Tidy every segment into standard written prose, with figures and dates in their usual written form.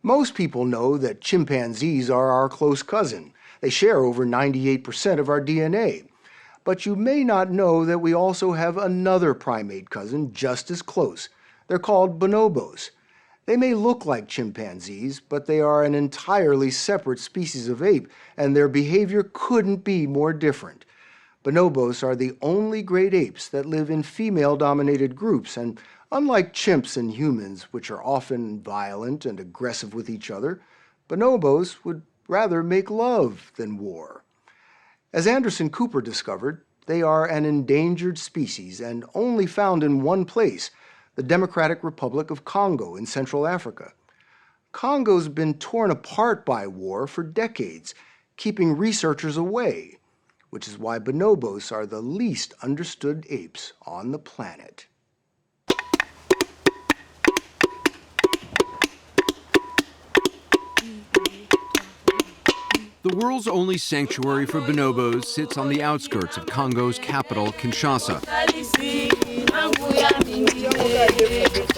Most people know that chimpanzees are our close cousin. They share over 98% of our DNA. But you may not know that we also have another primate cousin just as close. They're called bonobos. They may look like chimpanzees, but they are an entirely separate species of ape, and their behavior couldn't be more different. Bonobos are the only great apes that live in female-dominated groups, and unlike chimps and humans, which are often violent and aggressive with each other, bonobos would rather make love than war. As Anderson Cooper discovered, they are an endangered species and only found in one place, the Democratic Republic of Congo in Central Africa. Congo's been torn apart by war for decades, keeping researchers away, which is why bonobos are the least understood apes on the planet. The world's only sanctuary for bonobos sits on the outskirts of Congo's capital, Kinshasa.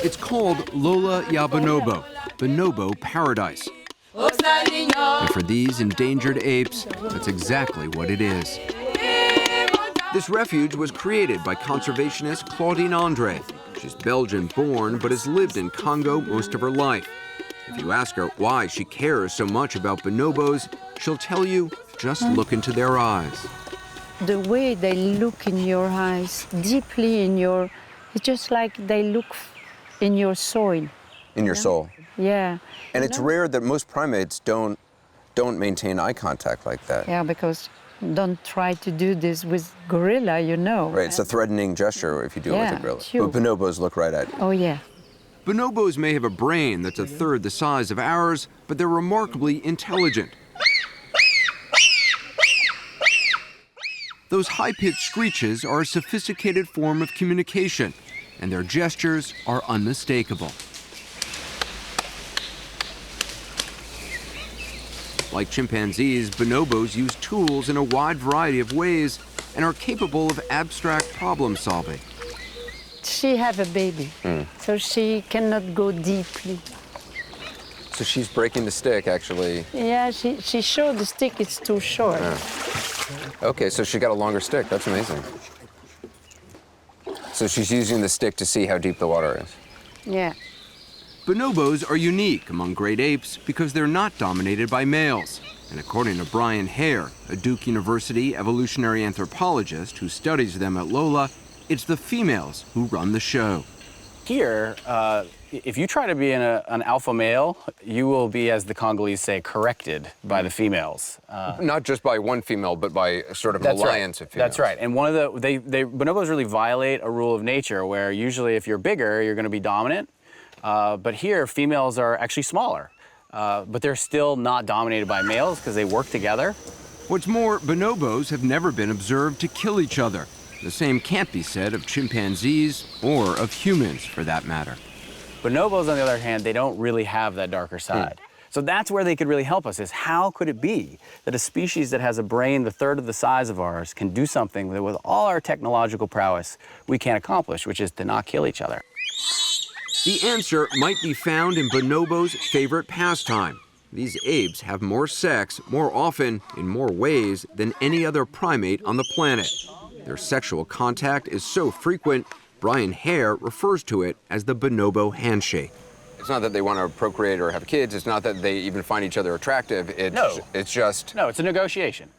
It's called Lola Ya Bonobo, Bonobo Paradise. And for these endangered apes, that's exactly what it is. This refuge was created by conservationist Claudine Andre. She's Belgian-born, but has lived in Congo most of her life. If you ask her why she cares so much about bonobos, she'll tell you, just look into their eyes. The way they look in your eyes, deeply in your, it's just like they look in your soul. In your soul? Yeah. And it's rare that most primates don't maintain eye contact like that. Yeah, because don't try to do this with gorilla, you know. Right, it's a threatening gesture if you do it with a gorilla. Sure. But bonobos look right at you. Oh, yeah. Bonobos may have a brain that's a third the size of ours, but they're remarkably intelligent. Those high-pitched screeches are a sophisticated form of communication, and their gestures are unmistakable. Like chimpanzees, bonobos use tools in a wide variety of ways and are capable of abstract problem solving. She have a baby, so she cannot go deeply. So she's breaking the stick, actually. Yeah, she showed the stick is too short. Okay, so she got a longer stick. That's amazing. So she's using the stick to see how deep the water is. Yeah. Bonobos are unique among great apes because they're not dominated by males. And according to Brian Hare, a Duke University evolutionary anthropologist who studies them at Lola, it's the females who run the show. Here, if you try to be an alpha male, you will be, as the Congolese say, corrected by the females. Not just by one female, but by sort of an alliance of females. That's right. And one of the, bonobos really violate a rule of nature where usually if you're bigger, you're going to be dominant. But here, females are actually smaller. But they're still not dominated by males because they work together. What's more, bonobos have never been observed to kill each other. The same can't be said of chimpanzees or of humans, for that matter. Bonobos, on the other hand, they don't really have that darker side. So that's where they could really help us, is how could it be that a species that has a brain the third of the size of ours can do something that with all our technological prowess we can't accomplish, which is to not kill each other? The answer might be found in bonobos' favorite pastime. These apes have more sex, more often, in more ways, than any other primate on the planet. Their sexual contact is so frequent, Brian Hare refers to it as the bonobo handshake. It's not that they want to procreate or have kids. It's not that they even find each other attractive. It's just... No, it's a negotiation.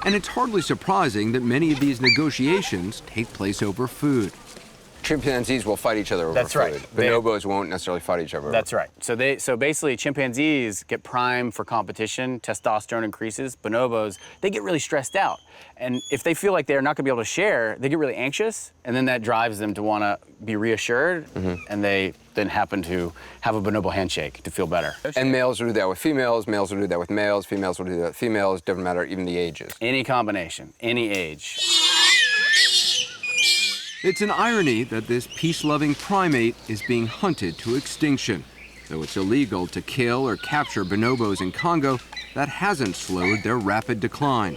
And it's hardly surprising that many of these negotiations take place over food. Chimpanzees will fight each other over That's food. right. Bonobos won't necessarily fight each other over That's right. So basically, chimpanzees get primed for competition, testosterone increases. Bonobos, they get really stressed out. And if they feel like they're not going to be able to share, they get really anxious, and then that drives them to want to be reassured, and they then happen to have a bonobo handshake to feel better. And males will do that with females, males will do that with males, females will do that with females, doesn't matter, even the ages. Any combination, any age. It's an irony that this peace-loving primate is being hunted to extinction. Though it's illegal to kill or capture bonobos in Congo, that hasn't slowed their rapid decline.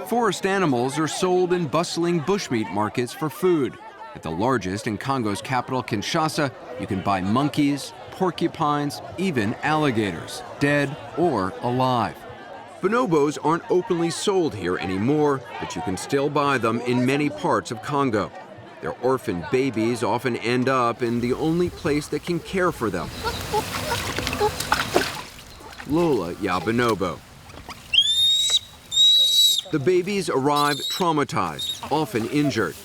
Forest animals are sold in bustling bushmeat markets for food. At the largest in Congo's capital, Kinshasa, you can buy monkeys, porcupines, even alligators, dead or alive. Bonobos aren't openly sold here anymore, but you can still buy them in many parts of Congo. Their orphaned babies often end up in the only place that can care for them. Lola ya bonobo. The babies arrive traumatized, often injured.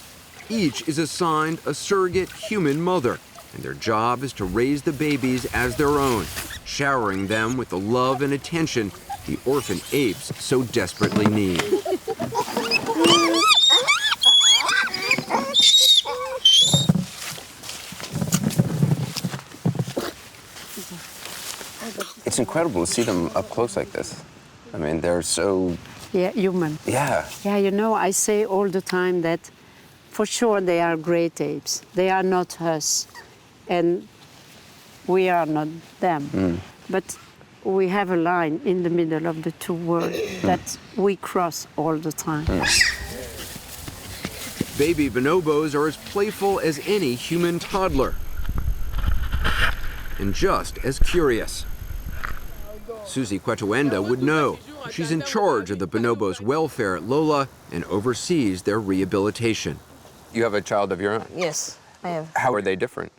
Each is assigned a surrogate human mother, and their job is to raise the babies as their own, showering them with the love and attention the orphan apes so desperately need. It's incredible to see them up close like this. I mean, they're so... Yeah, human. Yeah. Yeah, you know, I say all the time that for sure they are great apes. They are not us, and we are not them. But we have a line in the middle of the two worlds that we cross all the time. Baby bonobos are as playful as any human toddler, and just as curious. Susie Kwetawenda would know. She's in charge of the bonobos' welfare at Lola and oversees their rehabilitation. You have a child of your own? Yes, I have. How are they different?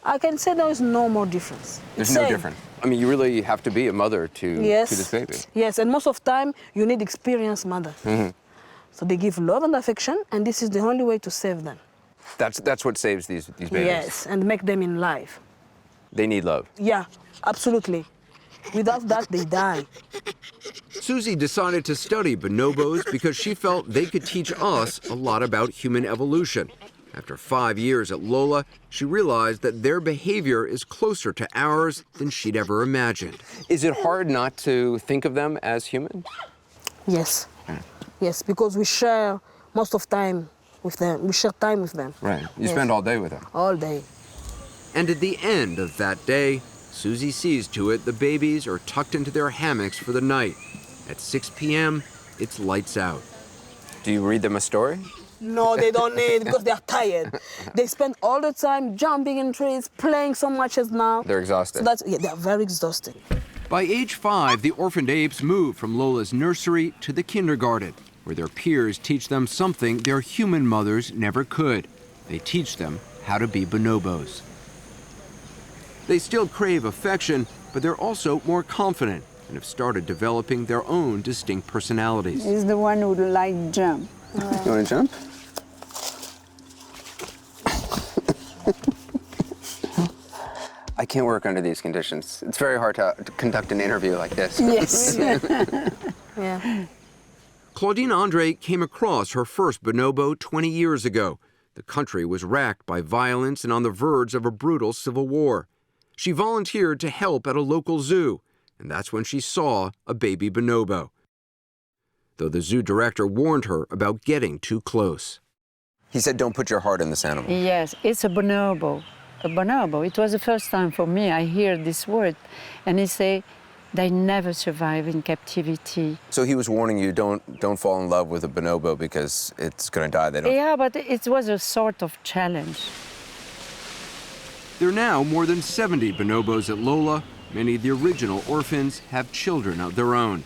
I can say there is no more difference. There's It's no same. difference. I mean, you really have to be a mother to this baby. Yes, and most of the time you need experienced mother. So they give love and affection, and this is the only way to save them. That's what saves these babies. Yes, and make them in life. They need love. Yeah, absolutely. Without that, they die. Susie decided to study bonobos because she felt they could teach us a lot about human evolution. After 5 years at Lola, she realized that their behavior is closer to ours than she'd ever imagined. Is it hard not to think of them as human? Yes. Yes, because we share most of time with them. We share time with them. Right. You Yes. spend all day with them. All day. And at the end of that day, Susie sees to it the babies are tucked into their hammocks for the night. At 6 p.m., it's lights out. Do you read them a story? No, they don't need because they are tired. They spend all the time jumping in trees, playing so much as now. They're exhausted. So that's, yeah, they are very exhausted. By age 5, the orphaned apes move from Lola's nursery to the kindergarten, where their peers teach them something their human mothers never could. They teach them how to be bonobos. They still crave affection, but they're also more confident and have started developing their own distinct personalities. He's the one who like jump. You want to jump? I can't work under these conditions. It's very hard to conduct an interview like this. Yes. Yeah. Claudine Andre came across her first bonobo 20 years ago. The country was racked by violence and on the verge of a brutal civil war. She volunteered to help at a local zoo, and that's when she saw a baby bonobo, though the zoo director warned her about getting too close. He said, don't put your heart in this animal. Yes, it's a bonobo. A bonobo. It was the first time for me I hear this word. And he say, they never survive in captivity. So he was warning you, don't fall in love with a bonobo because it's going to die. They don't. Yeah, but it was a sort of challenge. There are now more than 70 bonobos at Lola. Many of the original orphans have children of their own.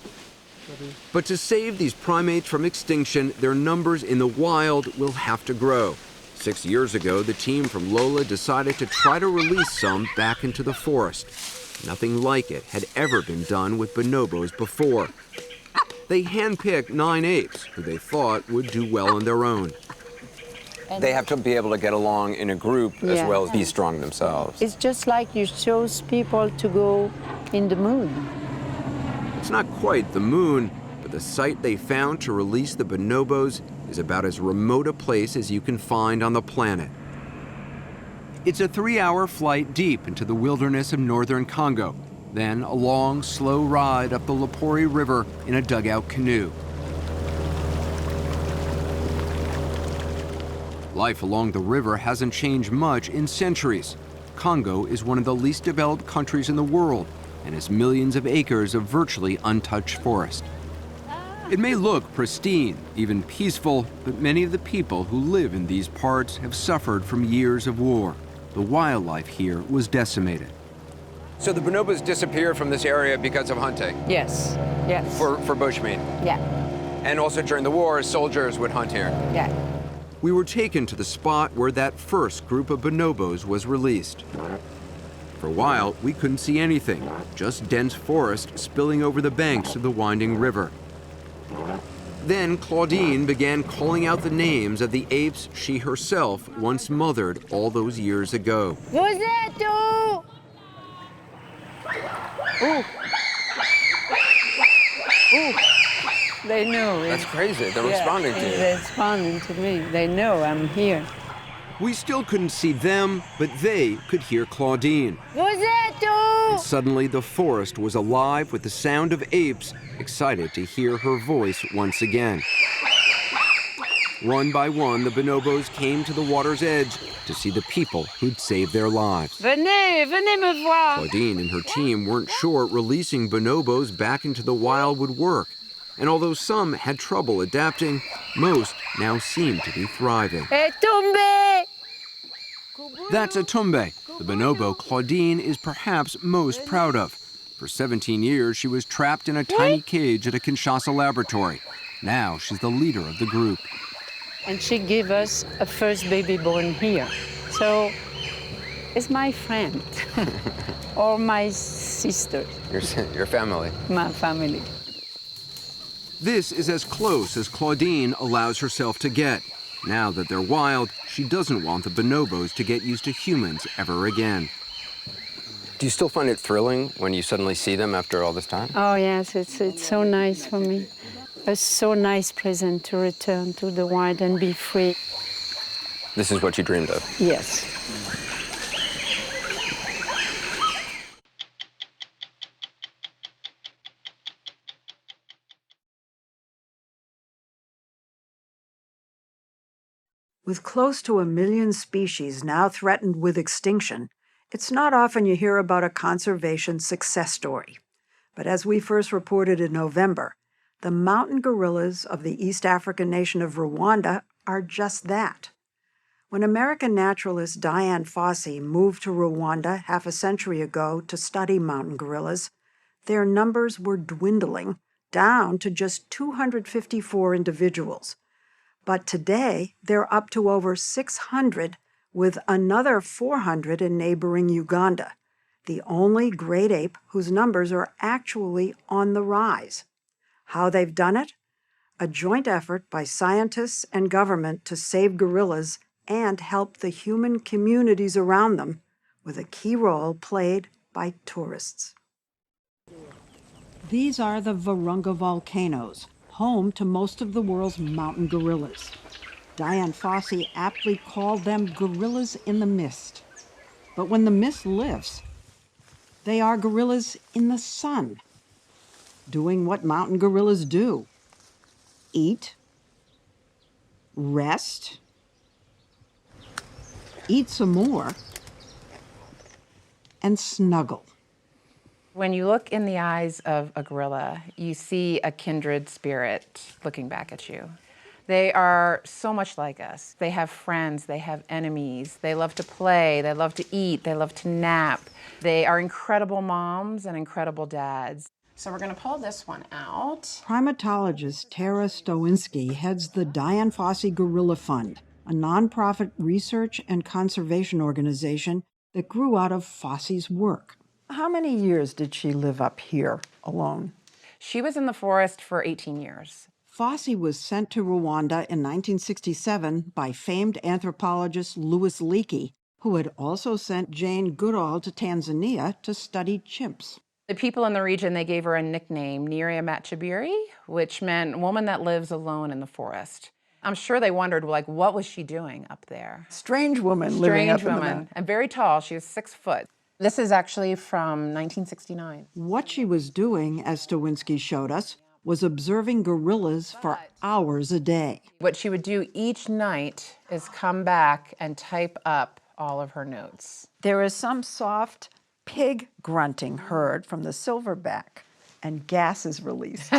But to save these primates from extinction, their numbers in the wild will have to grow. 6 years ago, the team from Lola decided to try to release some back into the forest. Nothing like it had ever been done with bonobos before. They handpicked 9 apes who they thought would do well on their own. They have to be able to get along in a group as Yeah. well as be strong themselves. It's just like you chose people to go in the moon. It's not quite the moon, but the site they found to release the bonobos is about as remote a place as you can find on the planet. It's a 3-hour flight deep into the wilderness of northern Congo, then a long, slow ride up the Lopori River in a dugout canoe. Life along the river hasn't changed much in centuries. Congo is one of the least developed countries in the world and has millions of acres of virtually untouched forest. It may look pristine, even peaceful, but many of the people who live in these parts have suffered from years of war. The wildlife here was decimated. So the bonobos disappeared from this area because of hunting, Yes, yes. for bushmeat. Yeah, And also during the war, soldiers would hunt here. yeah. We were taken to the spot where that first group of bonobos was released. For a while, we couldn't see anything, just dense forest spilling over the banks of the winding river. Then Claudine began calling out the names of the apes she herself once mothered all those years ago. Rosetto! Ooh. Ooh. They know. That's crazy. They're responding to you. They're responding to me. They know I'm here. We still couldn't see them, but they could hear Claudine. Rosetto! And suddenly the forest was alive with the sound of apes, excited to hear her voice once again. One by one, the bonobos came to the water's edge to see the people who'd saved their lives. Venez, venez me voir. Claudine and her team weren't sure releasing bonobos back into the wild would work. And although some had trouble adapting, most now seem to be thriving. Et tombé! That's a tumbe, the bonobo Claudine is perhaps most proud of. For 17 years, she was trapped in a tiny cage at a Kinshasa laboratory. Now she's the leader of the group. And she gave us a first baby born here. So it's my friend or my sister, Your family. my family. This is as close as Claudine allows herself to get. Now that they're wild, she doesn't want the bonobos to get used to humans ever again. Do you still find it thrilling when you suddenly see them after all this time? Oh yes, it's so nice for me. A so nice present to return to the wild and be free. This is what you dreamed of. Yes. With close to 1 million species now threatened with extinction, it's not often you hear about a conservation success story. But as we first reported in November, the mountain gorillas of the East African nation of Rwanda are just that. When American naturalist Dian Fossey moved to Rwanda half a century ago to study mountain gorillas, their numbers were dwindling down to just 254 individuals. But today, they're up to over 600, with another 400 in neighboring Uganda, the only great ape whose numbers are actually on the rise. How they've done it? A joint effort by scientists and government to save gorillas and help the human communities around them, with a key role played by tourists. These are the Virunga volcanoes, home to most of the world's mountain gorillas. Dian Fossey aptly called them gorillas in the mist. But when the mist lifts, they are gorillas in the sun, doing what mountain gorillas do: eat, rest, eat some more, and snuggle. When you look in the eyes of a gorilla, you see a kindred spirit looking back at you. They are so much like us. They have friends, they have enemies, they love to play, they love to eat, they love to nap. They are incredible moms and incredible dads. So we're gonna pull this one out. Primatologist Tara Stowinski heads the Dian Fossey Gorilla Fund, a nonprofit research and conservation organization that grew out of Fossey's work. How many years did she live up here alone? She was in the forest for 18 years. Fossey was sent to Rwanda in 1967 by famed anthropologist Louis Leakey, who had also sent Jane Goodall to Tanzania to study chimps. The people in the region, they gave her a nickname, Niria Matchabiri, which meant woman that lives alone in the forest. I'm sure they wondered, like, what was she doing up there? Strange woman living up in the mountains. Strange woman, and very tall. She was 6 foot. This is actually from 1969. What she was doing, as Stowinski showed us, was observing gorillas for hours a day. What she would do each night is come back and type up all of her notes. There is some soft pig grunting heard from the silverback, and gas is released.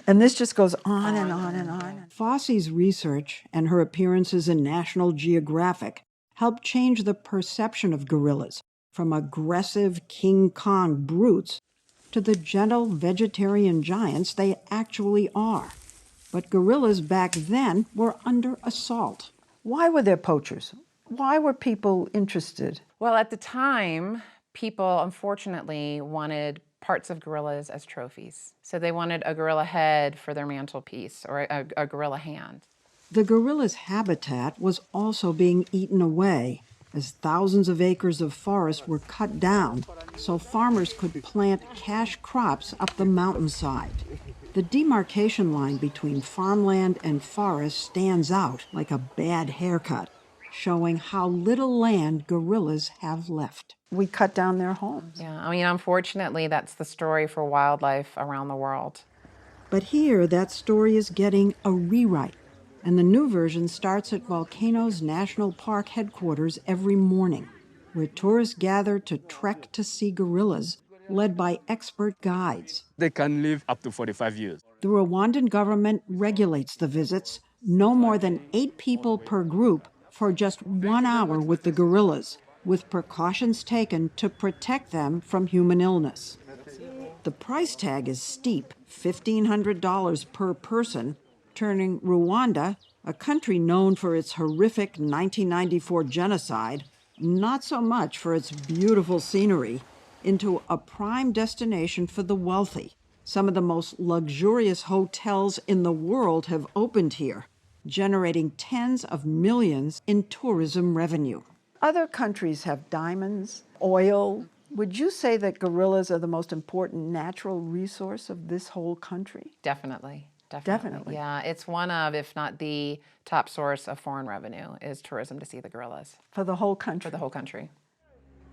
And this just goes on and on and on. Fosse's research and her appearances in National Geographic helped change the perception of gorillas from aggressive King Kong brutes to the gentle vegetarian giants they actually are. But gorillas back then were under assault. Why were there poachers? Why were people interested? Well, at the time, people unfortunately wanted parts of gorillas as trophies. So they wanted a gorilla head for their mantelpiece or a gorilla hand. The gorilla's habitat was also being eaten away as thousands of acres of forest were cut down so farmers could plant cash crops up the mountainside. The demarcation line between farmland and forest stands out like a bad haircut, showing how little land gorillas have left. We cut down their homes. Yeah, I mean, unfortunately, that's the story for wildlife around the world. But here, that story is getting a rewrite, and the new version starts at Volcanoes National Park headquarters every morning, where tourists gather to trek to see gorillas, led by expert guides. They can live up to 45 years. The Rwandan government regulates the visits, no more than 8 people per group for just 1 hour with the gorillas, with precautions taken to protect them from human illness. The price tag is steep, $1,500 per person, turning Rwanda, a country known for its horrific 1994 genocide, not so much for its beautiful scenery, into a prime destination for the wealthy. Some of the most luxurious hotels in the world have opened here, generating tens of millions in tourism revenue. Other countries have diamonds, oil. Would you say that gorillas are the most important natural resource of this whole country? Definitely. Definitely. Yeah, it's one of, if not the top source of foreign revenue is tourism to see the gorillas. For the whole country? For the whole country.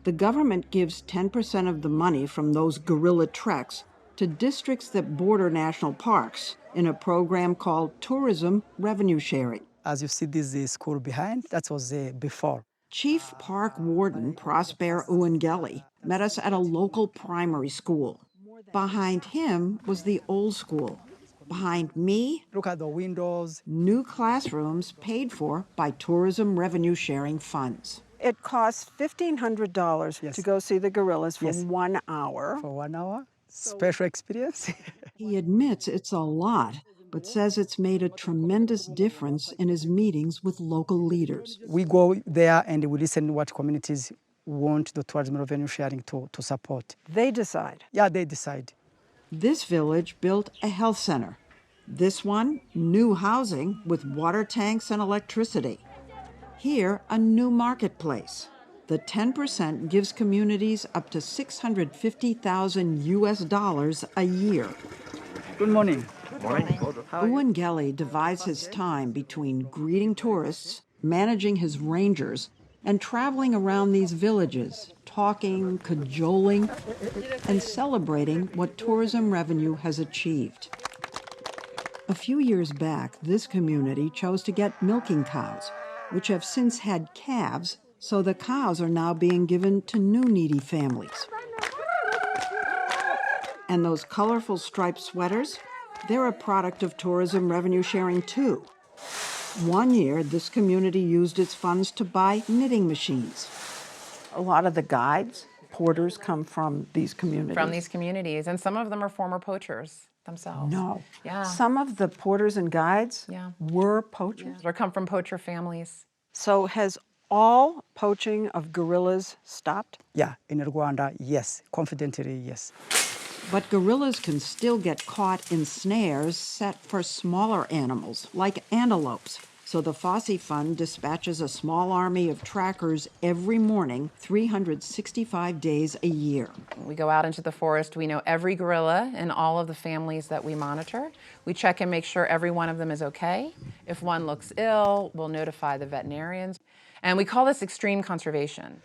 The government gives 10% of the money from those gorilla treks to districts that border national parks in a program called Tourism Revenue Sharing. As you see this school behind, that was before. Chief Park Warden Prosper Uwangeli met us at a local primary school. Behind him was the old school. Behind me, look at the windows. New classrooms paid for by tourism revenue sharing funds. It costs $1,500 to go see the gorillas for 1 hour. For 1 hour? Special experience. He admits it's a lot, but says it's made a tremendous difference in his meetings with local leaders. We go there and we listen what communities want the tourism revenue sharing to support. They decide. Yeah, they decide. This village built a health center. This one, new housing with water tanks and electricity. Here, a new marketplace. The 10% gives communities up to $650,000 US a year. Good morning. Uwangeli divides his time between greeting tourists, managing his rangers, and traveling around these villages, talking, cajoling, and celebrating what tourism revenue has achieved. A few years back, this community chose to get milking cows, which have since had calves, so the cows are now being given to new needy families. And those colorful striped sweaters? They're a product of tourism revenue sharing too. One year, this community used its funds to buy knitting machines. A lot of the guides, porters, come from these communities. From these communities, and some of them are former poachers themselves. No. Yeah. Some of the porters and guides were poachers. Or come from poacher families. So has all poaching of gorillas stopped? Yeah, in Rwanda, yes. Confidently, yes. But gorillas can still get caught in snares set for smaller animals, like antelopes. So the Fosse Fund dispatches a small army of trackers every morning, 365 days a year. We go out into the forest. We know every gorilla and all of the families that we monitor. We check and make sure every one of them is okay. If one looks ill, we'll notify the veterinarians. And we call this extreme conservation.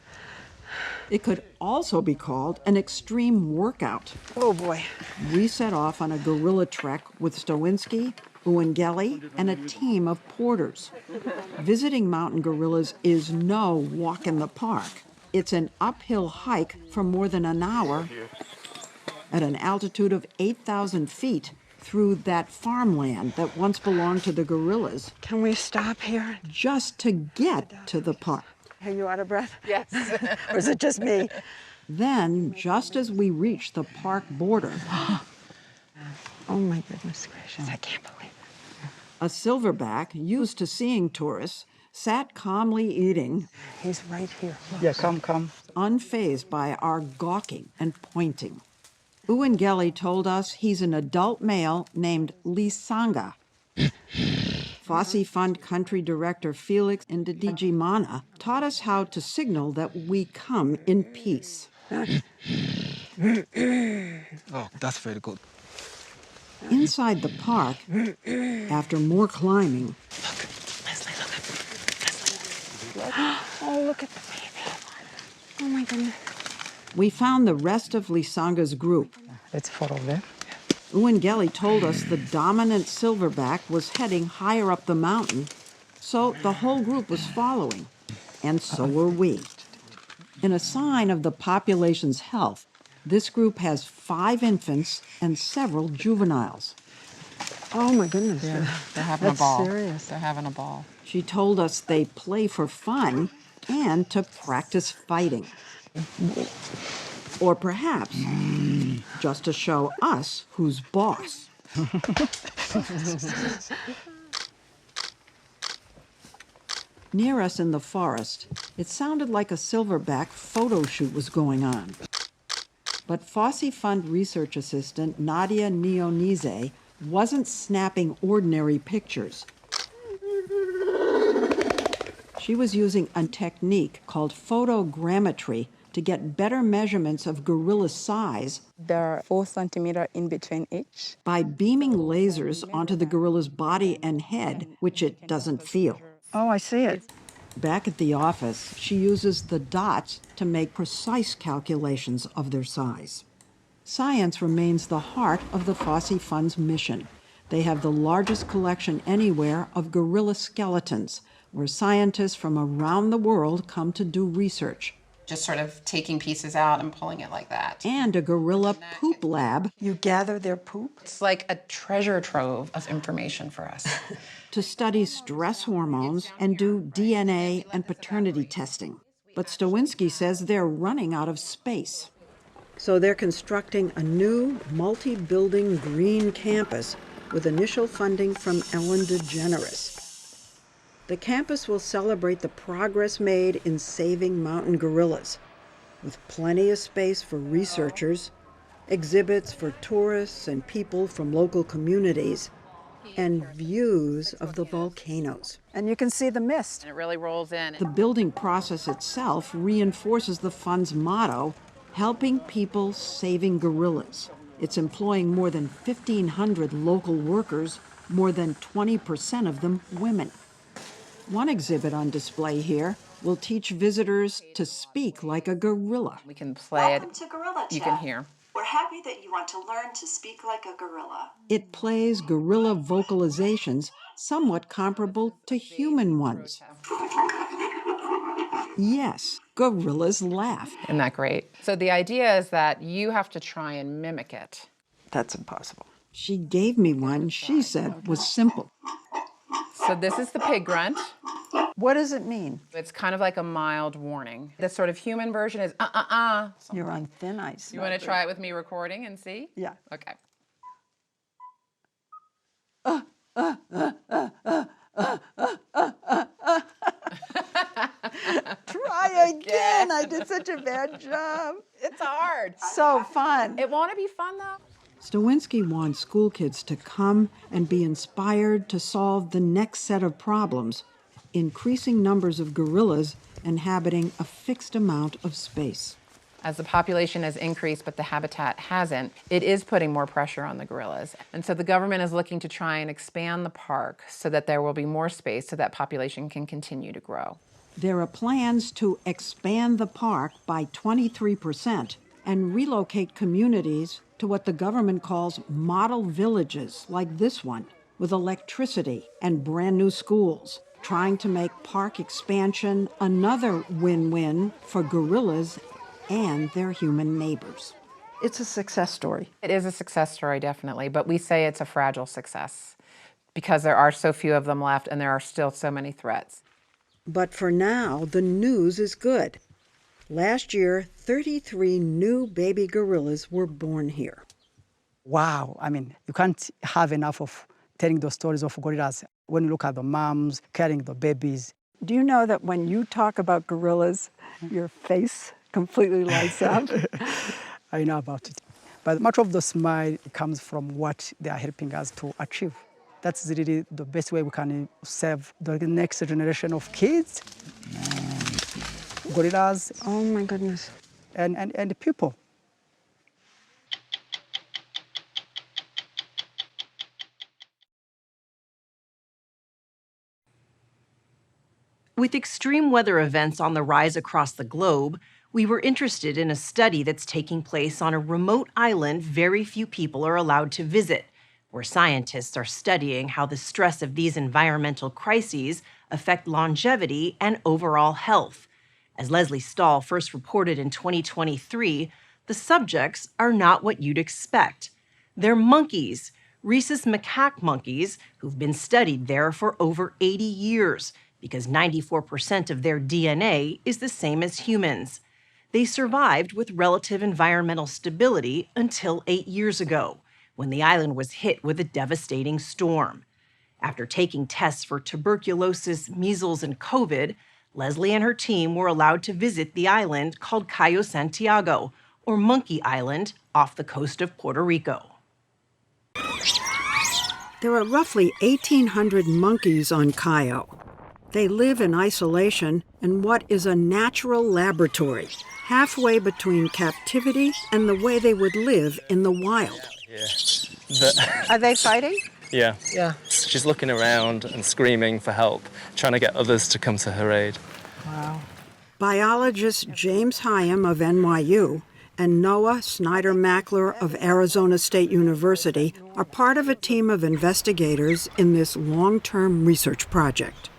It could also be called an extreme workout. Oh boy. We set off on a gorilla trek with Stowinski, Uwangeli, and a team of porters. Visiting mountain gorillas is no walk in the park. It's an uphill hike for more than an hour. at an altitude of 8,000 feet through that farmland that once belonged to the gorillas. Can we stop here? Just to get to the park. Are you out of breath? Yes. Or is it just me? Then, just as we reach the park border, Oh my goodness gracious, I can't believe it. a silverback, used to seeing tourists, sat calmly eating, He's right here. Yeah, come. unfazed by our gawking and pointing. Uwengeli told us he's an adult male named Lisanga. Fosse Fund Country Director Felix Ndidijimana taught us how to signal that we come in peace. Oh, that's very good. Inside the park, after more climbing, Leslie, look at Oh, look at the baby. Oh my goodness. we found the rest of Lisanga's group. Let's follow them. Uwengeli told us the dominant silverback was heading higher up the mountain, so the whole group was following, and so were we. In a sign of the population's health, this group has 5 infants and several juveniles. Oh my goodness. They're having That's a ball. serious. They're having a ball. She told us they play for fun and to practice fighting. Or perhaps just to show us who's boss. Near us in the forest, it sounded like a silverback photo shoot was going on. But Fosse Fund research assistant Nadia Nionize wasn't snapping ordinary pictures. She was using a technique called photogrammetry to get better measurements of gorilla size They're 4 centimeters in between each. by beaming lasers onto the gorilla's body and head, which it doesn't feel. Oh, I see it. Back at the office, she uses the dots to make precise calculations of their size. Science remains the heart of the Fosse Fund's mission. They have the largest collection anywhere of gorilla skeletons, where scientists from around the world come to do research. Just sort of taking pieces out and pulling it like that. And a gorilla poop lab You gather their poop? It's like a treasure trove of information for us. to study stress hormones and do DNA and paternity testing. But Stowinski says they're running out of space. So they're constructing a new multi-building green campus with initial funding from Ellen DeGeneres. The campus will celebrate the progress made in saving mountain gorillas, with plenty of space for researchers, exhibits for tourists and people from local communities, and views of the volcanoes. And you can see the mist. And it really rolls in. The building process itself reinforces the fund's motto, helping people, saving gorillas. It's employing more than 1,500 local workers, more than 20% of them women. One exhibit on display here will teach visitors to speak like a gorilla. We can play Welcome it. to Gorilla You Chat. can hear. We're happy that you want to learn to speak like a gorilla. It plays gorilla vocalizations somewhat comparable to human ones. Yes, gorillas laugh. Isn't that great? So the idea is that you have to try and mimic it. That's impossible. She gave me one she said was simple. So this is the pig grunt. What does it mean? It's kind of like a mild warning. The sort of human version is You're on thin ice. You want to try it with me recording and see? Yeah. Okay. Try again. I did such a bad job. It's hard. So fun. It won't it be fun though? Stowinski wants school kids to come and be inspired to solve the next set of problems, increasing numbers of gorillas inhabiting a fixed amount of space. As the population has increased but the habitat hasn't, it is putting more pressure on the gorillas. And so the government is looking to try and expand the park so that there will be more space so that population can continue to grow. There are plans to expand the park by 23% and relocate communities to what the government calls model villages like this one, with electricity and brand new schools, trying to make park expansion another win-win for gorillas and their human neighbors. It's a success story. It is a success story, definitely, but we say it's a fragile success because there are so few of them left and there are still so many threats. But for now, the news is good. Last year, 33 new baby gorillas were born here. Wow, I mean, you can't have enough of telling those stories of gorillas when you look at the moms carrying the babies. Do you know that when you talk about gorillas, your face completely lights up? I know about it. But much of the smile comes from what they are helping us to achieve. That's really the best way we can serve the next generation of kids, gorillas. Oh my goodness. And people. With extreme weather events on the rise across the globe, we were interested in a study that's taking place on a remote island very few people are allowed to visit, where scientists are studying how the stress of these environmental crises affect longevity and overall health. As Leslie Stahl first reported in 2023, the subjects are not what you'd expect. They're monkeys, rhesus macaque monkeys, who've been studied there for over 80 years, because 94% of their DNA is the same as humans. They survived with relative environmental stability until 8 years ago, when the island was hit with a devastating storm. After taking tests for tuberculosis, measles, and COVID, Leslie and her team were allowed to visit the island called Cayo Santiago, or Monkey Island, off the coast of Puerto Rico. There are roughly 1,800 monkeys on Cayo. They live in isolation in what is a natural laboratory, halfway between captivity and the way they would live in the wild. Are they fighting? Yeah. She's looking around and screaming for help, trying to get others to come to her aid. Wow. Biologist James Hyam of NYU and Noah Snyder-Mackler of Arizona State University are part of a team of investigators in this long-term research project.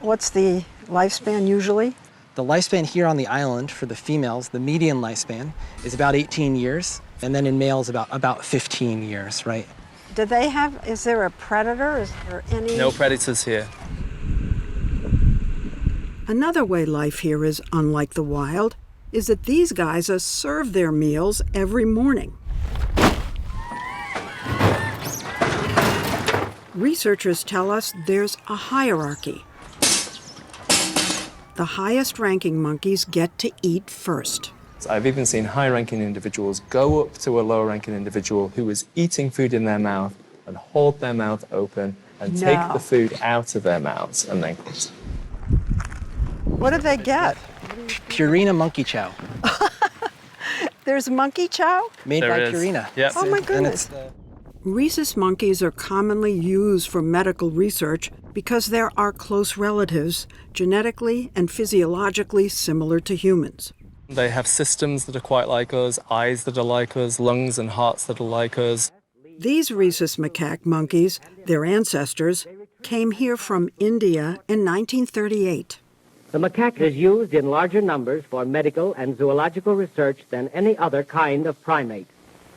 What's the lifespan usually? The lifespan here on the island for the females, the median lifespan, is about 18 years, and then in males about 15 years, right? Do they have, is there a predator? Is there any? No predators here. Another way life here is unlike the wild is that these guys are served their meals every morning. Researchers tell us there's a hierarchy. The highest-ranking monkeys get to eat first. I've even seen high-ranking individuals go up to a lower-ranking individual who is eating food in their mouth and hold their mouth open and take the food out of their mouths and then close it. What do they get? Purina monkey chow. There's monkey chow? Made by Purina. Yep. Oh my goodness. Rhesus monkeys are commonly used for medical research because they're our close relatives, genetically and physiologically similar to humans. They have systems that are quite like us, eyes that are like us, lungs and hearts that are like us. These rhesus macaque monkeys, their ancestors, came here from India in 1938. The macaque is used in larger numbers for medical and zoological research than any other kind of primate.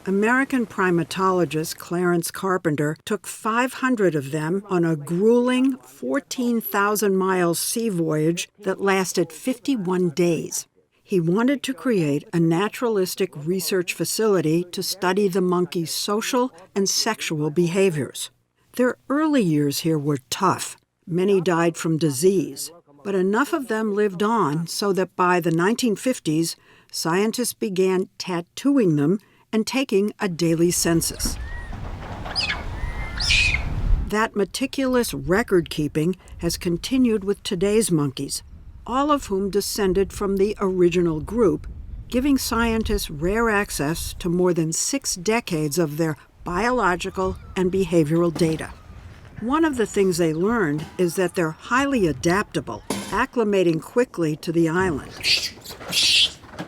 American primatologist Clarence Carpenter took 500 of them on a grueling 14,000-mile sea voyage that lasted 51 days. He wanted to create a naturalistic research facility to study the monkeys' social and sexual behaviors. Their early years here were tough. Many died from disease, but enough of them lived on so that by the 1950s, scientists began tattooing them and taking a daily census. That meticulous record-keeping has continued with today's monkeys, all of whom descended from the original group, giving scientists rare access to more than 6 decades of their biological and behavioral data. One of the things they learned is that they're highly adaptable, acclimating quickly to the island.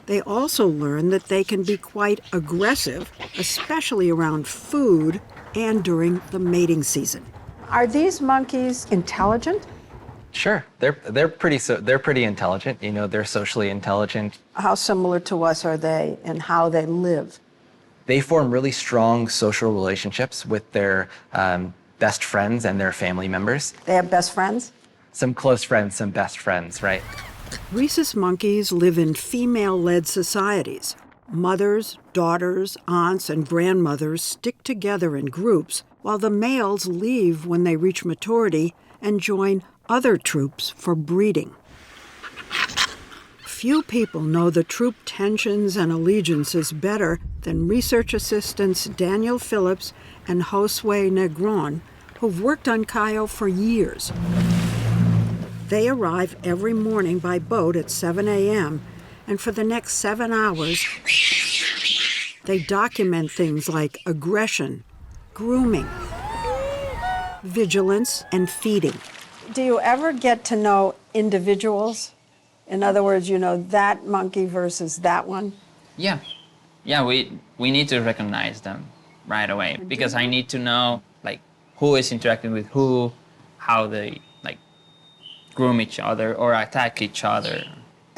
They also learn that they can be quite aggressive, especially around food and during the mating season. Are these monkeys intelligent? Sure, they're pretty intelligent. You know, they're socially intelligent. How similar to us are they in how they live? They form really strong social relationships with their best friends and their family members. They have best friends? Some close friends, some best friends, right? Rhesus monkeys live in female-led societies. Mothers, daughters, aunts, and grandmothers stick together in groups, while the males leave when they reach maturity and join other troops for breeding. Few people know the troop tensions and allegiances better than research assistants Daniel Phillips and Josue Negron, who've worked on Cayo for years. They arrive every morning by boat at 7 a.m., and for the next 7 hours, they document things like aggression, grooming, vigilance, and feeding. Do you ever get to know individuals? In other words, you know, that monkey versus that one? Yeah. Yeah, we need to recognize them right away because I need to know, like, who is interacting with who, how they, like, groom each other or attack each other.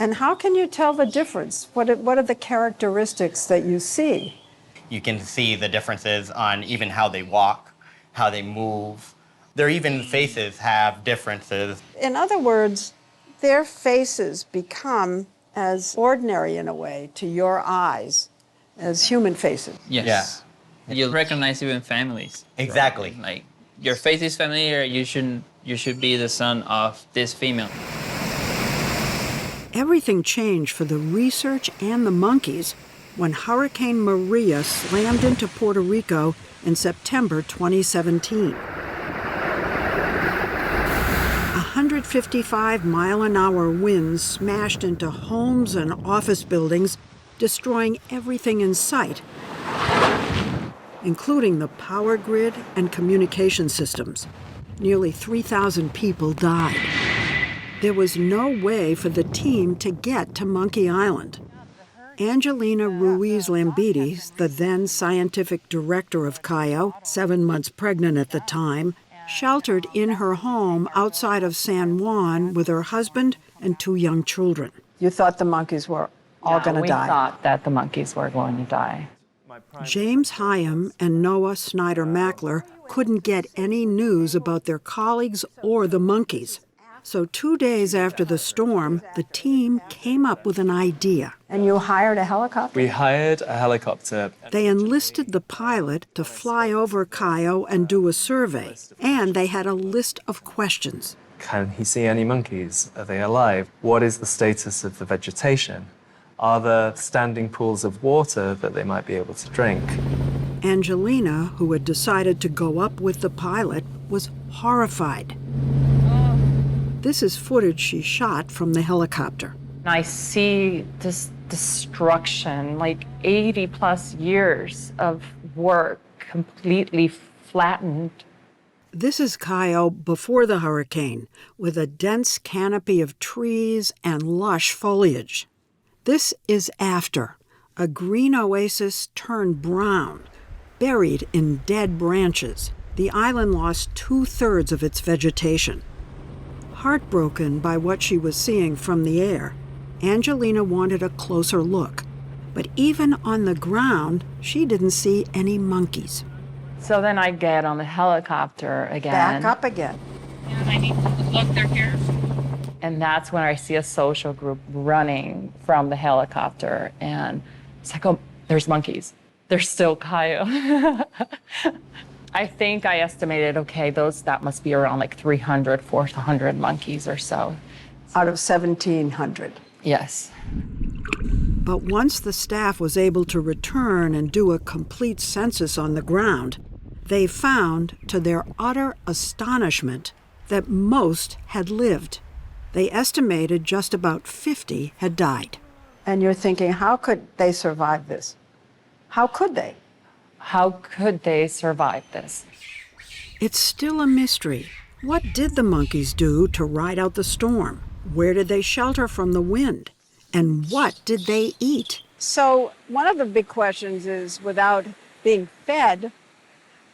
And how can you tell the difference? What are the characteristics that you see? You can see the differences on even how they walk, how they move. Their even faces have differences. In other words, their faces become as ordinary in a way to your eyes as human faces. Yes. Yeah. You'll recognize even families. Exactly. Right? Like, your face is familiar, you should be the son of this female. Everything changed for the research and the monkeys when Hurricane Maria slammed into Puerto Rico in September 2017. 155-mile-an-hour winds smashed into homes and office buildings, destroying everything in sight, including the power grid and communication systems. Nearly 3,000 people died. There was no way for the team to get to Monkey Island. Angelina Ruiz-Lambides, the then scientific director of Cayo, 7 months pregnant at the time, sheltered in her home outside of San Juan with her husband and 2 young children. You thought the monkeys were all going to die? We thought that the monkeys were going to die. James Hyam and Noah Snyder-Mackler couldn't get any news about their colleagues or the monkeys. So 2 days after the storm, the team came up with an idea. And you hired a helicopter? We hired a helicopter. They enlisted the pilot to fly over Cayo and do a survey. And they had a list of questions. Can he see any monkeys? Are they alive? What is the status of the vegetation? Are there standing pools of water that they might be able to drink? Angelina, who had decided to go up with the pilot, was horrified. This is footage she shot from the helicopter. I see this destruction, like 80 plus years of work completely flattened. This is Cayo before the hurricane, with a dense canopy of trees and lush foliage. This is after. A green oasis turned brown, buried in dead branches. The island lost 2/3 of its vegetation. Heartbroken by what she was seeing from the air, Angelina wanted a closer look. But even on the ground, she didn't see any monkeys. So then I get on the helicopter again. Back up again. And I need to look, they're here. And that's when I see a social group running from the helicopter. And it's like, oh, there's monkeys. There's still Cayo. I think I estimated, okay, that must be around like 300, 400 monkeys or so. Out of 1,700? Yes. But once the staff was able to return and do a complete census on the ground, they found, to their utter astonishment, that most had lived. They estimated just about 50 had died. And you're thinking, how could they survive this? How could they? How could they survive this? It's still a mystery. What did the monkeys do to ride out the storm? Where did they shelter from the wind? And what did they eat? So one of the big questions is, without being fed,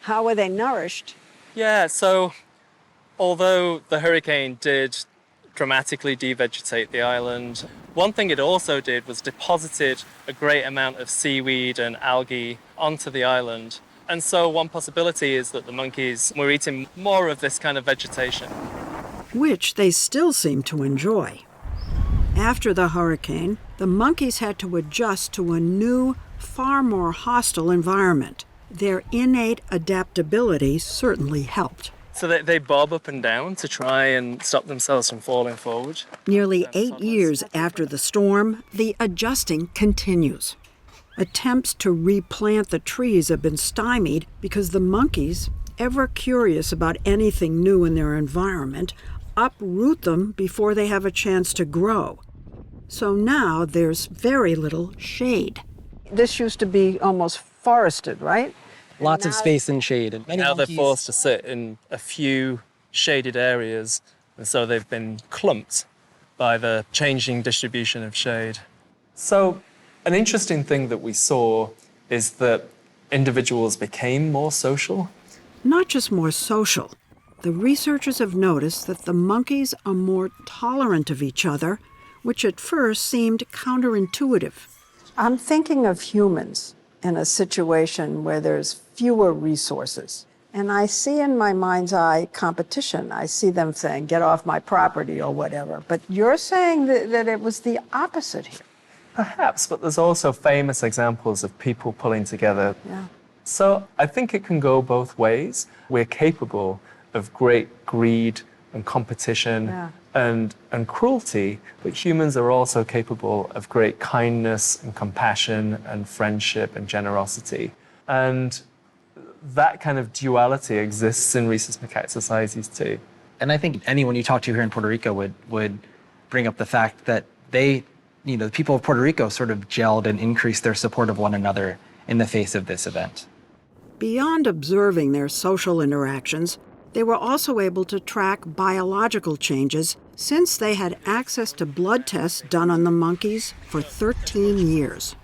how were they nourished? Yeah, so although the hurricane did dramatically devegetate the island. One thing it also did was deposited a great amount of seaweed and algae onto the island. And so one possibility is that the monkeys were eating more of this kind of vegetation. Which they still seem to enjoy. After the hurricane, the monkeys had to adjust to a new, far more hostile environment. Their innate adaptability certainly helped. So they bob up and down to try and stop themselves from falling forward. Nearly 8 years after the storm, the adjusting continues. Attempts to replant the trees have been stymied because the monkeys, ever curious about anything new in their environment, uproot them before they have a chance to grow. So now there's very little shade. This used to be almost forested, right? Lots of space and shade. And now they're forced to sit in a few shaded areas, and so they've been clumped by the changing distribution of shade. So an interesting thing that we saw is that individuals became more social. Not just more social. The researchers have noticed that the monkeys are more tolerant of each other, which at first seemed counterintuitive. I'm thinking of humans in a situation where there's fewer resources. And I see in my mind's eye competition. I see them saying, get off my property or whatever. But you're saying that it was the opposite here. Perhaps, but there's also famous examples of people pulling together. Yeah. So I think it can go both ways. We're capable of great greed and competition and cruelty, but humans are also capable of great kindness and compassion and friendship and generosity. And that kind of duality exists in rhesus macaque societies too. And I think anyone you talk to here in Puerto Rico would bring up the fact that the people of Puerto Rico sort of gelled and increased their support of one another in the face of this event. Beyond observing their social interactions, they were also able to track biological changes since they had access to blood tests done on the monkeys for 13 years.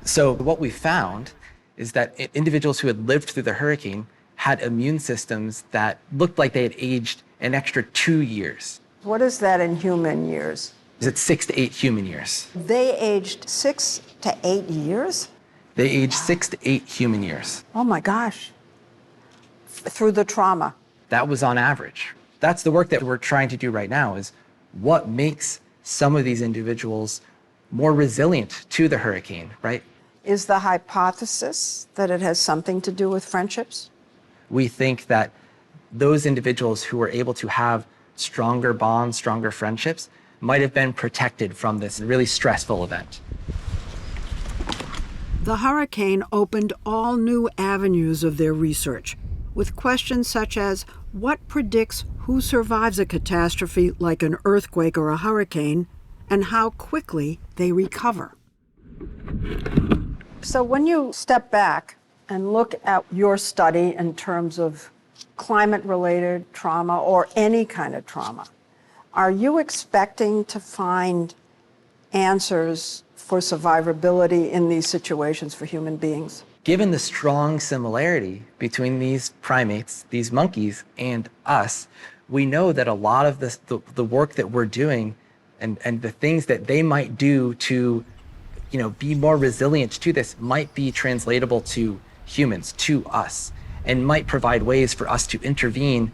So what we found is that individuals who had lived through the hurricane had immune systems that looked like they had aged an extra 2 years. What is that in human years? It's 6 to 8 human years. They aged 6 to 8 years? They aged 6 to 8 human years. Oh my gosh. Through the trauma. That was on average. That's the work that we're trying to do right now, is what makes some of these individuals more resilient to the hurricane, right? Is the hypothesis that it has something to do with friendships? We think that those individuals who were able to have stronger bonds, stronger friendships, might have been protected from this really stressful event. The hurricane opened all new avenues of their research, with questions such as what predicts who survives a catastrophe like an earthquake or a hurricane, and how quickly they recover. So when you step back and look at your study in terms of climate-related trauma or any kind of trauma, are you expecting to find answers for survivability in these situations for human beings? Given the strong similarity between these primates, these monkeys, and us, we know that a lot of the work that we're doing and the things that they might do to be more resilient to this might be translatable to humans, to us, and might provide ways for us to intervene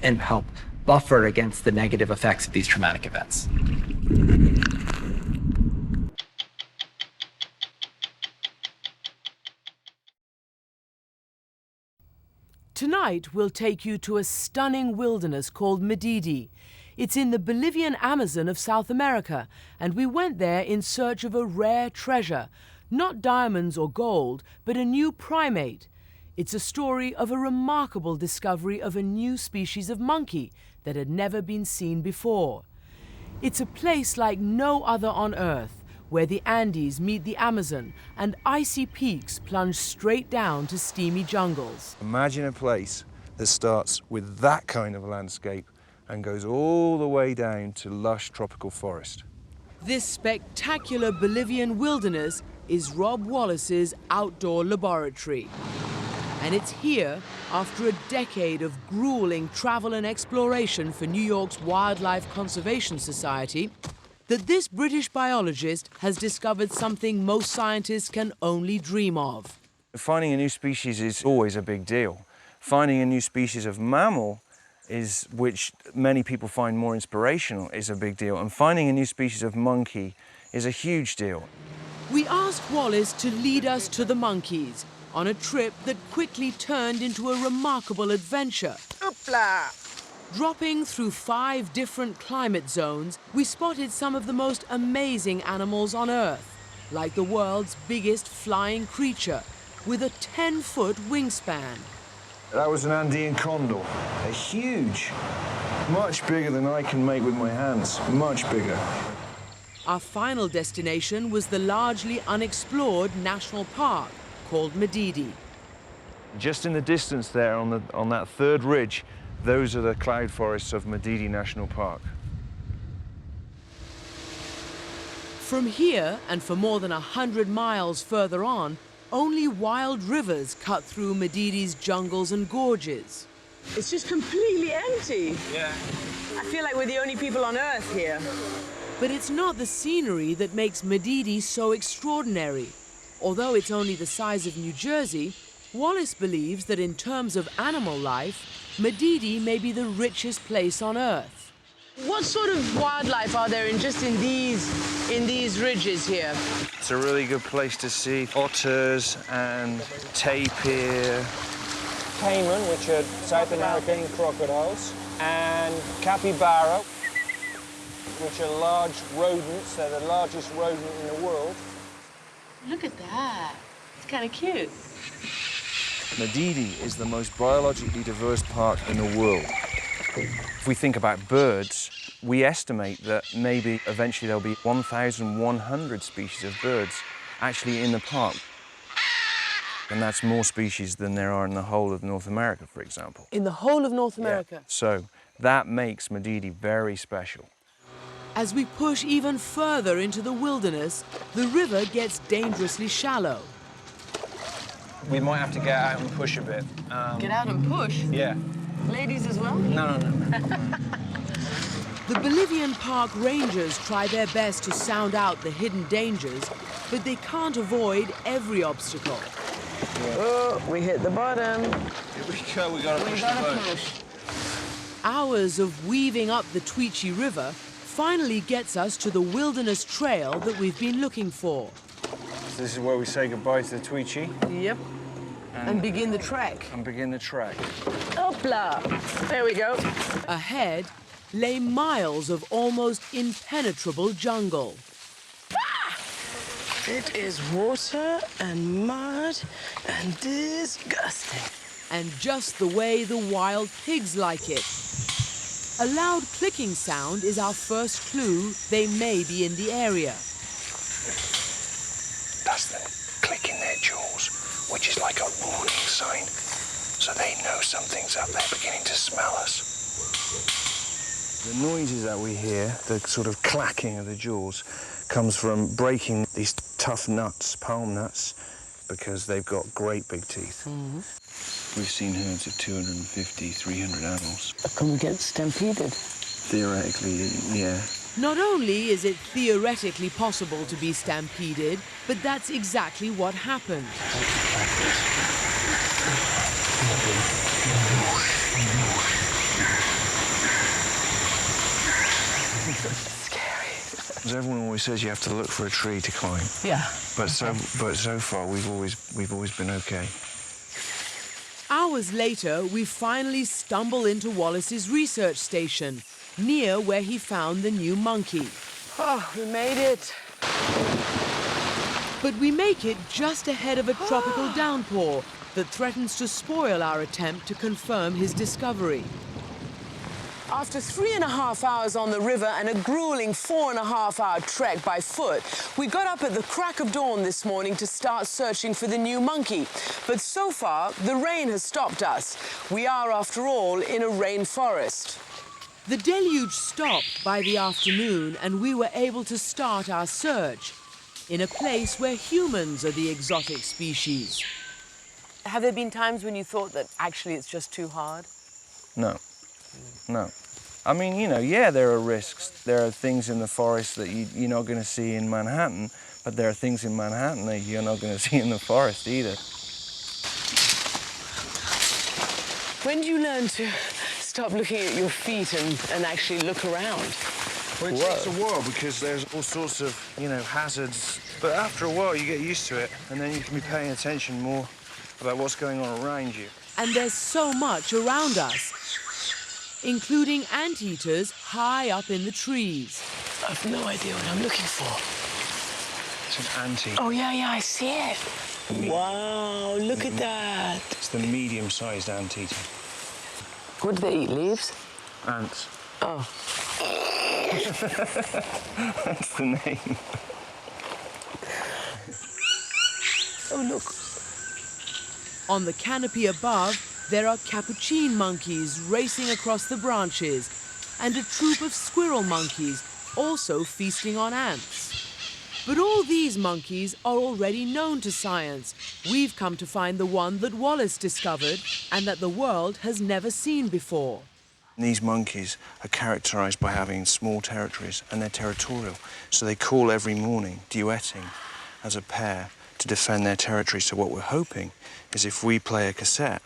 and help buffer against the negative effects of these traumatic events. Tonight, we'll take you to a stunning wilderness called Madidi. It's in the Bolivian Amazon of South America, and we went there in search of a rare treasure, not diamonds or gold, but a new primate. It's a story of a remarkable discovery of a new species of monkey that had never been seen before. It's a place like no other on Earth, where the Andes meet the Amazon and icy peaks plunge straight down to steamy jungles. Imagine a place that starts with that kind of landscape and goes all the way down to lush tropical forest. This spectacular Bolivian wilderness is Rob Wallace's outdoor laboratory. And it's here, after a decade of grueling travel and exploration for New York's Wildlife Conservation Society, that this British biologist has discovered something most scientists can only dream of. Finding a new species is always a big deal. Finding a new species of mammal which many people find more inspirational, is a big deal. And finding a new species of monkey is a huge deal. We asked Wallace to lead us to the monkeys on a trip that quickly turned into a remarkable adventure. Oopla! Dropping through 5 different climate zones, we spotted some of the most amazing animals on Earth, like the world's biggest flying creature, with a 10-foot wingspan. That was an Andean condor, a huge, much bigger than I can make with my hands, much bigger. Our final destination was the largely unexplored national park called Madidi. Just in the distance there on that third ridge, those are the cloud forests of Madidi National Park. From here, and for more than 100 miles further on, only wild rivers cut through Madidi's jungles and gorges. It's just completely empty. Yeah. I feel like we're the only people on Earth here. But it's not the scenery that makes Madidi so extraordinary. Although it's only the size of New Jersey, Wallace believes that in terms of animal life, Madidi may be the richest place on Earth. What sort of wildlife are there in these ridges here? It's a really good place to see otters and tapir. Cayman, which are South American crocodiles, and capybara, which are large rodents. They're the largest rodent in the world. Look at that. It's kind of cute. Madidi is the most biologically diverse park in the world. If we think about birds, we estimate that maybe eventually there'll be 1,100 species of birds actually in the park. And that's more species than there are in the whole of North America, for example. In the whole of North America? Yeah. So that makes Madidi very special. As we push even further into the wilderness, the river gets dangerously shallow. We might have to get out and push a bit. Get out and push? Yeah. Ladies as well? No. The Bolivian park rangers try their best to sound out the hidden dangers, but they can't avoid every obstacle. Oh, we hit the bottom. Here we go, we gotta push the boat. Hours of weaving up the Tweetchie River finally gets us to the wilderness trail that we've been looking for. So this is where we say goodbye to the Tweetchie. Yep. And begin the trek. And begin the trek. Hopla! There we go. Ahead lay miles of almost impenetrable jungle. It is water and mud and disgusting. And just the way the wild pigs like it. A loud clicking sound is our first clue they may be in the area. That's them clicking their jaws, which is like a warning sign. So they know something's up there beginning to smell us. The noises that we hear, the sort of clacking of the jaws, comes from breaking these tough nuts, palm nuts, because they've got great big teeth. Mm-hmm. We've seen herds of 250, 300 animals. Can we get stampeded? Theoretically, yeah. Not only is it theoretically possible to be stampeded, but that's exactly what happened. As everyone always says, you have to look for a tree to climb. Yeah. But so far, we've always been okay. Hours later, we finally stumble into Wallace's research station, near where he found the new monkey. Oh, we made it. But we make it just ahead of a tropical downpour that threatens to spoil our attempt to confirm his discovery. After 3.5 hours on the river and a grueling 4.5-hour trek by foot, we got up at the crack of dawn this morning to start searching for the new monkey. But so far, the rain has stopped us. We are, after all, in a rainforest. The deluge stopped by the afternoon, and we were able to start our search in a place where humans are the exotic species. Have there been times when you thought that actually it's just too hard? No, no. I mean, you know, yeah, there are risks. There are things in the forest that you're not going to see in Manhattan, but there are things in Manhattan that you're not going to see in the forest either. When do you learn to stop looking at your feet and actually look around? Well, it takes a while because there's all sorts of, you know, hazards. But after a while, you get used to it, and then you can be paying attention more about what's going on around you. And there's so much around us, including anteaters high up in the trees. I've no idea what I'm looking for. It's an anteater. Oh, yeah, I see it. Wow, look at that. It's the medium-sized anteater. What do they eat, leaves? Ants. Oh. That's the name. Oh, look. On the canopy above, there are capuchin monkeys racing across the branches and a troop of squirrel monkeys also feasting on ants. But all these monkeys are already known to science. We've come to find the one that Wallace discovered and that the world has never seen before. These monkeys are characterized by having small territories, and they're territorial. So they call every morning, duetting as a pair to defend their territory. So what we're hoping is if we play a cassette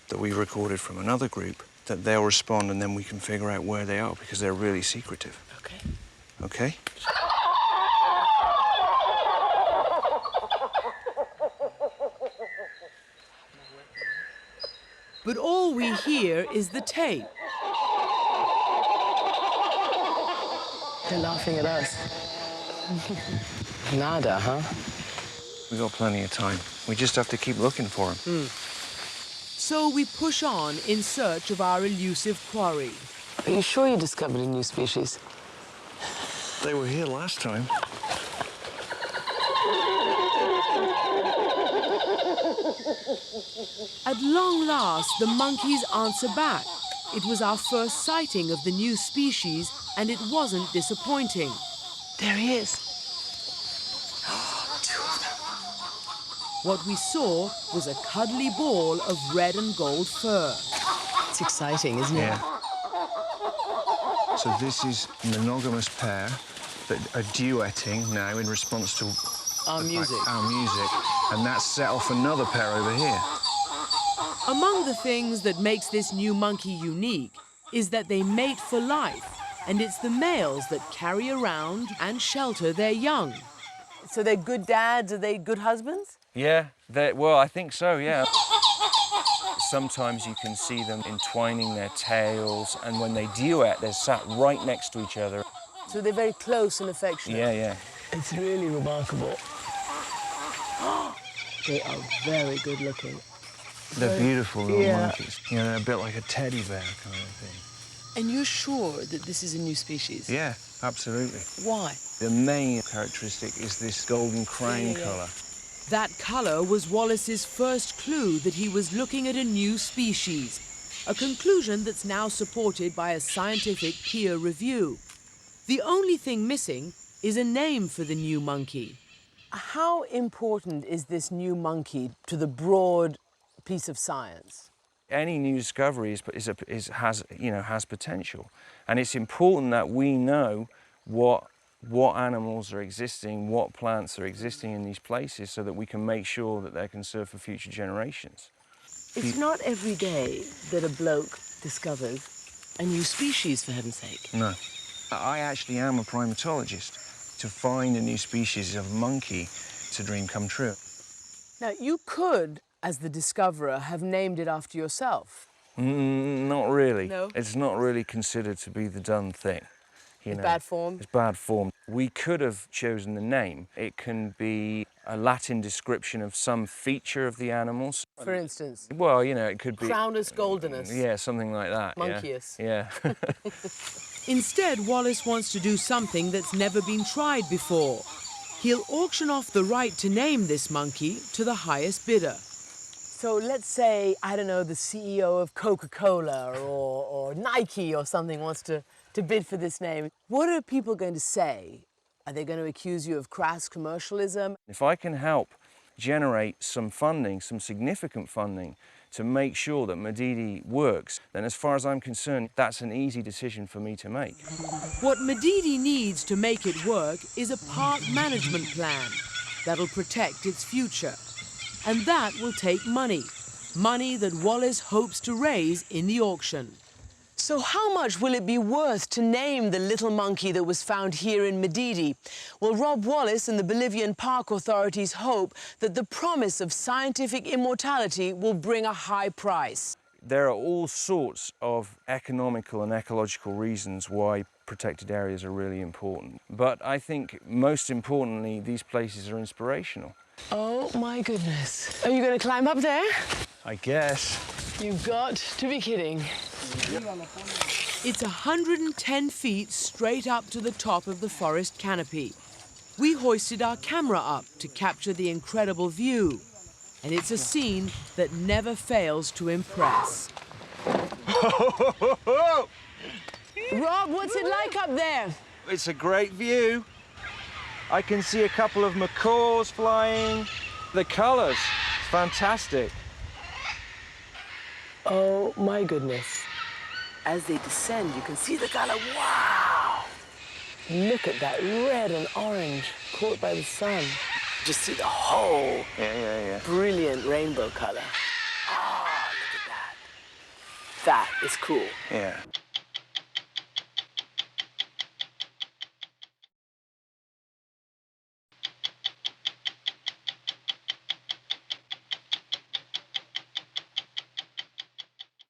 that we recorded from another group, that they'll respond and then we can figure out where they are because they're really secretive. Okay. Okay? But all we hear is the tape. They're laughing at us. Nada, huh? We've got plenty of time. We just have to keep looking for them. So we push on in search of our elusive quarry. Are you sure you discovered a new species? They were here last time. At long last, the monkeys answer back. It was our first sighting of the new species, and it wasn't disappointing. There he is. What we saw was a cuddly ball of red and gold fur. It's exciting, isn't it? Yeah. So this is a monogamous pair that are duetting now in response to our music. And that's set off another pair over here. Among the things that makes this new monkey unique is that they mate for life, and it's the males that carry around and shelter their young. So they're good dads, are they good husbands? Yeah, well, I think so, yeah. Sometimes you can see them entwining their tails, and when they duet, they're sat right next to each other. So they're very close and affectionate. Yeah. It's really remarkable. They are very good looking. They're beautiful little monkeys. You know, they're a bit like a teddy bear kind of thing. And you're sure that this is a new species? Yeah, absolutely. Why? The main characteristic is this golden crown colour. That colour was Wallace's first clue that he was looking at a new species, a conclusion that's now supported by a scientific peer review. The only thing missing is a name for the new monkey. How important is this new monkey to the broad piece of science? Any new discovery has potential, and it's important that we know what animals are existing, what plants are existing in these places, so that we can make sure that they're conserved for future generations. It's not every day that a bloke discovers a new species, for heaven's sake. No. I actually am a primatologist. To find a new species of monkey, it's a dream come true. Now, you could, as the discoverer, have named it after yourself. Not really. No? It's not really considered to be the done thing. It's bad form? It's bad form. We could have chosen the name. It can be a Latin description of some feature of the animals. For instance? Well, you know, it could be... Crownus goldenus. Yeah, something like that. Monkeyus. Yeah. Instead, Wallace wants to do something that's never been tried before. He'll auction off the right to name this monkey to the highest bidder. So let's say, I don't know, the CEO of Coca-Cola or Nike or something wants to bid for this name. What are people going to say? Are they going to accuse you of crass commercialism? If I can help generate some funding, some significant funding, to make sure that Madidi works, then as far as I'm concerned, that's an easy decision for me to make. What Madidi needs to make it work is a park management plan that'll protect its future. And that will take money. Money that Wallace hopes to raise in the auction. So how much will it be worth to name the little monkey that was found here in Madidi? Well, Rob Wallace and the Bolivian park authorities hope that the promise of scientific immortality will bring a high price. There are all sorts of economical and ecological reasons why protected areas are really important. But I think most importantly, these places are inspirational. Oh my goodness. Are you going to climb up there? I guess. You've got to be kidding. It's 110 feet straight up to the top of the forest canopy. We hoisted our camera up to capture the incredible view. And it's a scene that never fails to impress. Rob, what's it like up there? It's a great view. I can see a couple of macaws flying. The colours, fantastic. Oh my goodness. As they descend, you can see the color. Wow! Look at that red and orange caught by the sun. Just see the whole brilliant rainbow color. Oh, look at that. That is cool. Yeah.